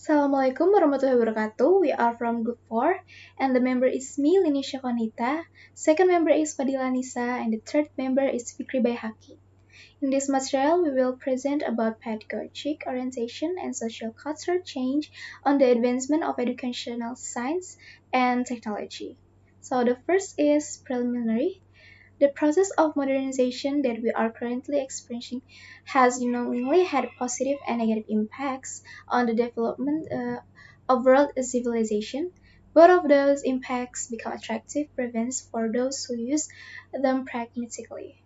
Assalamualaikum warahmatullahi wabarakatuh. We are from Group 4, and the member is me, LINESYA QONITA. Second member is FADILA ANNISA, and the third member is Fikri Baihaqi. In this material, we will present about pedagogic orientation and social culture change on the advancement of educational science and technology. So the first is preliminary. The process of modernization that we are currently experiencing has unknowingly had positive and negative impacts on the development of world civilization. Both of those impacts become attractive prevents for those who use them pragmatically.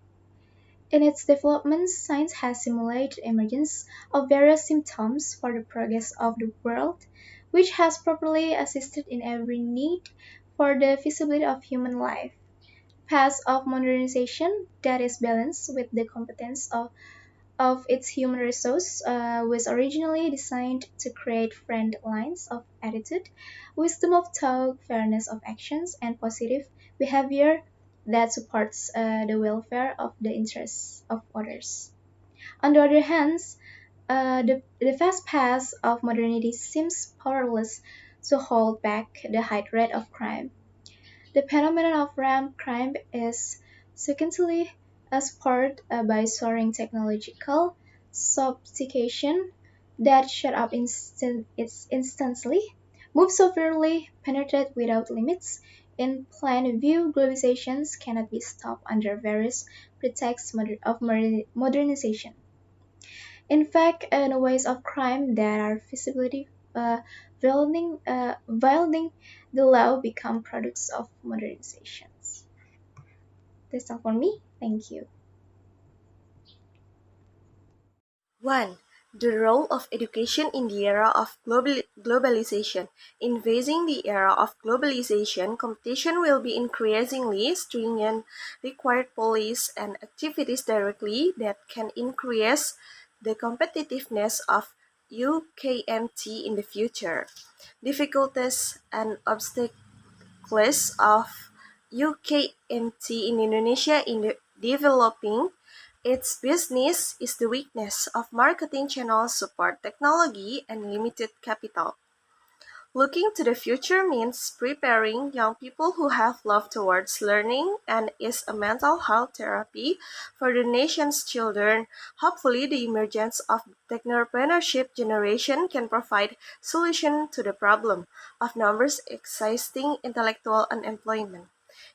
In its development, science has simulated the emergence of various symptoms for the progress of the world, which has properly assisted in every need for the feasibility of human life path of modernization that is balanced with the competence of its human resource was originally designed to create friend lines of attitude, wisdom of thought, fairness of actions, and positive behavior that supports the welfare of the interests of others. On the other hand, the fast pace of modernity seems powerless to hold back the high rate of crime. The phenomenon of ramp crime is secondly spurred by soaring technological sophistication that shut up instantly, move so virtually, penetrate without limits. In plain view, globalizations cannot be stopped under various pretexts of modernization. In fact, the ways of crime that are visibly violating the law become products of modernizations. That's all for me. Thank you. 1. The role of education in the era of globalization. In facing the era of globalization, competition will be increasingly stringent, required policies and activities directly that can increase the competitiveness of UKMT in the future. Difficulties and obstacles of UKMT in Indonesia in developing its business is the weakness of marketing channels, support technology, and limited capital. Looking to the future means preparing young people who have love towards learning and is a mental health therapy for the nation's children. Hopefully, the emergence of technopreneurship generation can provide solution to the problem of numbers existing intellectual unemployment.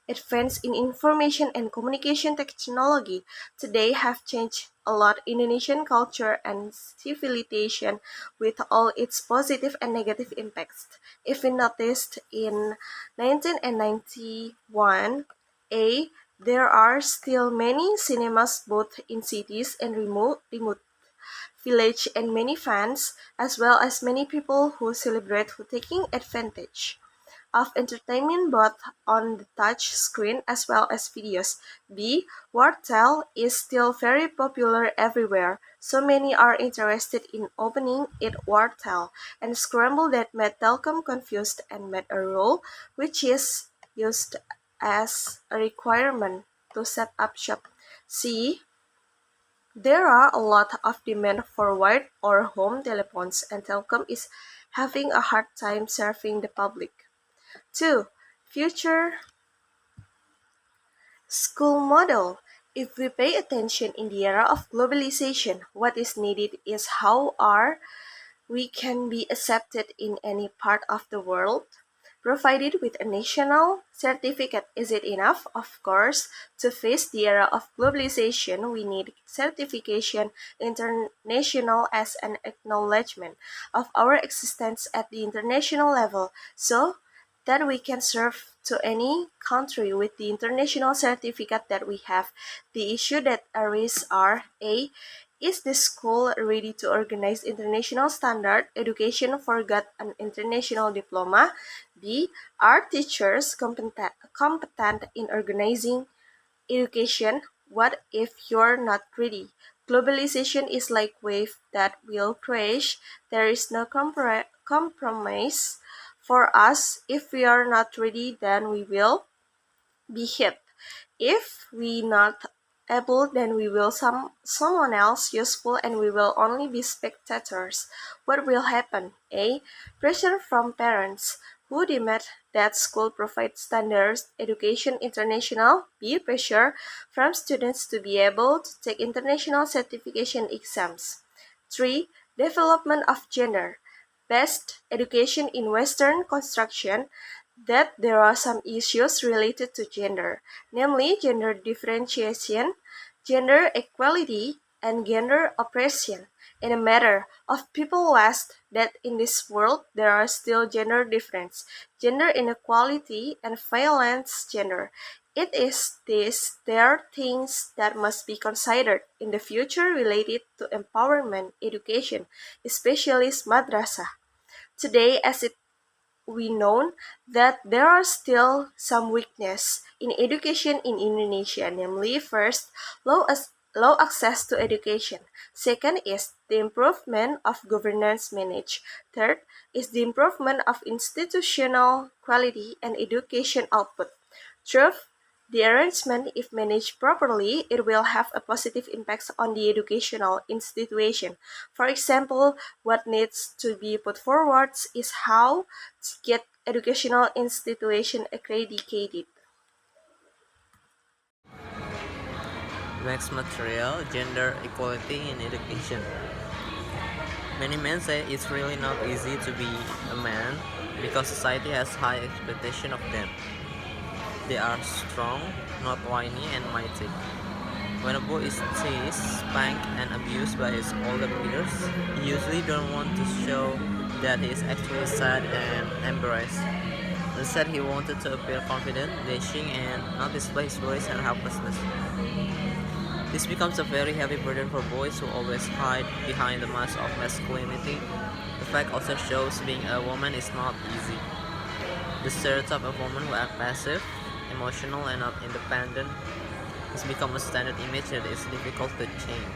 Advances in information and communication technology today have changed a lot Indonesian culture and civilization with all its positive and negative impacts. If we noticed in 1991, there are still many cinemas both in cities and remote village and many fans, as well as many people who celebrate who taking advantage of entertainment both on the touch screen as well as videos. B. Wordtale is still very popular everywhere. So many are interested in opening it Wordtale, and scramble that made Telkom confused and made a rule which is used as a requirement to set up shop. C. There are a lot of demand for wired or home telephones, and Telkom is having a hard time serving the public. 2. Future school model. If we pay attention in the era of globalization, what is needed is how are we can be accepted in any part of the world. Provided with a national certificate, is it enough? Of course, to face the era of globalization, we need certification international as an acknowledgement of our existence at the international level. So, that we can serve to any country with the international certificate that we have. The issue that arises are A. Is the school ready to organize international standard education forgot an international diploma? B. Are teachers competent in organizing education? What if you're not ready? Globalization is like wave that will crash. There is no compromise for us. If we are not ready, then we will be hit. If we not able, then we will someone else useful and we will only be spectators. What will happen? A. Pressure from parents who demand that school provide standards education international. B. Pressure from students to be able to take international certification exams. 3. Development of gender. Best education in Western construction that there are some issues related to gender, namely gender differentiation, gender equality, and gender oppression. In a matter of people West that in this world there are still gender difference, gender inequality, and violence gender. It is this there are things that must be considered in the future related to empowerment education, especially madrasah. Today, as it we know that there are still some weakness in education in Indonesia, namely first, low access to education. Second is the improvement of governance manage. Third is the improvement of institutional quality and education output. Fourth, the arrangement, if managed properly, it will have a positive impact on the educational institution. For example, what needs to be put forward is how to get educational institution accredited. Next material, gender equality in education. Many men say it's really not easy to be a man because society has high expectation of them. They are strong, not whiny and mighty. When a boy is teased, spanked and abused by his older peers, he usually don't want to show that he is actually sad and embarrassed. Instead, he wanted to appear confident, dashing, and not display his worries and helplessness. This becomes a very heavy burden for boys who always hide behind the mask of masculinity. The fact also shows being a woman is not easy. The stereotype of women who are passive, emotional, and not independent has become a standard image that is difficult to change.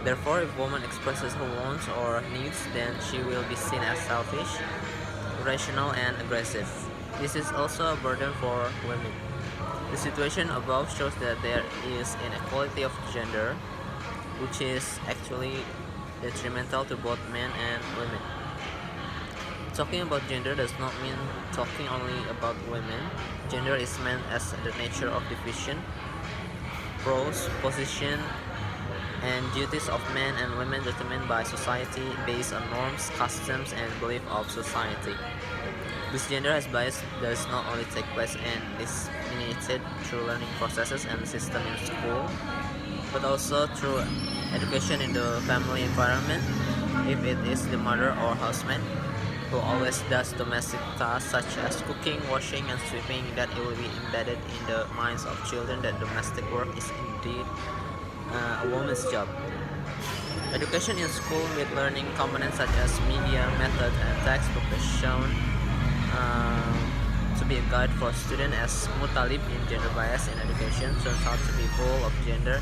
Therefore, if a woman expresses her wants or needs, then she will be seen as selfish, irrational, and aggressive. This is also a burden for women. The situation above shows that there is inequality of gender, which is actually detrimental to both men and women. Talking about gender does not mean talking only about women. Gender is meant as the nature of division, roles, position, and duties of men and women determined by society based on norms, customs, and belief of society. This gender has bias does not only take place and is initiated through learning processes and system in school, but also through education in the family environment. If it is the mother or housemaid who always does domestic tasks such as cooking, washing, and sweeping, that it will be embedded in the minds of children that domestic work is indeed a woman's job. Education in school with learning components such as media, method, and textbook is shown to be a guide for students as Mutalib in gender bias in education turns out to be full of gender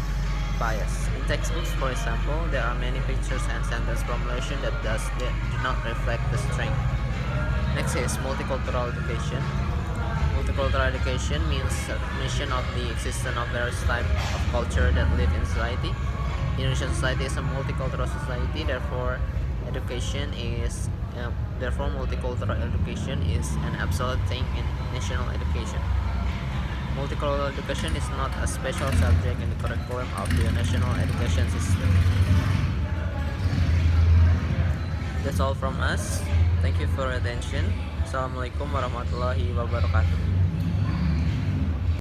bias. In textbooks, for example, there are many pictures and sentence formulation that do not reflect the strength. Next is multicultural education. Multicultural education means recognition of the existence of various types of culture that live in society. Indonesian society is a multicultural society, therefore multicultural education is an absolute thing in national education. Multicultural education is not a special subject in the curriculum of the national education system. That's all from us. Thank you for your attention. Assalamualaikum warahmatullahi wabarakatuh.